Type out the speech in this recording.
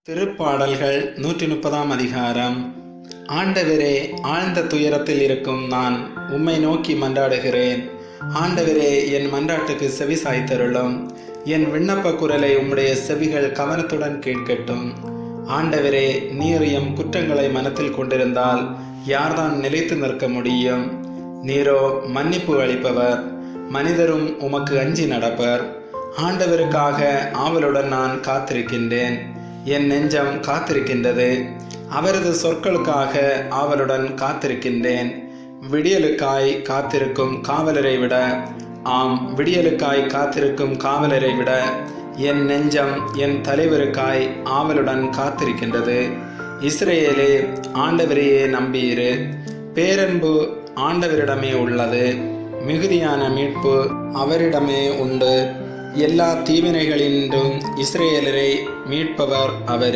திருப்பாடல்கள் 130 அதிகாரம். ஆண்டவரே, ஆழ்ந்த துயரத்தில் இருக்கும் நான் உம்மை நோக்கி மன்றாடுகிறேன். ஆண்டவரே, என் மன்றாட்டுக்கு செவி சாய்த்தருளும். என் விண்ணப்ப குரலை உம்முடைய செவிகள் கவனத்துடன் கேட்கட்டும். ஆண்டவரே, நீர் எம் குற்றங்களை மனத்தில் கொண்டிருந்தால் யார்தான் நிலைத்து நிற்க முடியும்? நீரோ மன்னிப்பு அளிப்பவர், மனிதரும் உமக்கு அஞ்சி நடப்பர். ஆண்டவருக்காக ஆவலுடன் நான் காத்திருக்கின்றேன். என் நெஞ்சம் காத்திருக்கின்றது. அவரது சொற்களுக்காக ஆவலுடன் காத்திருக்கின்றேன். விடியலுக்காய் காத்திருக்கும் காவலரை விட, விடியலுக்காய் காத்திருக்கும் காவலரை விட என் நெஞ்சம் என் தலைவருக்காய் ஆவலுடன் காத்திருக்கின்றது. இஸ்ரேலே, ஆண்டவரையே நம்பியிரு. பேரன்பு ஆண்டவரிடமே உள்ளது. மிகுதியான மீட்பு அவரிடமே உண்டு. எல்லா தீவினைகளின்றும் இஸ்ரேலரை மீட்பவர் அவர்.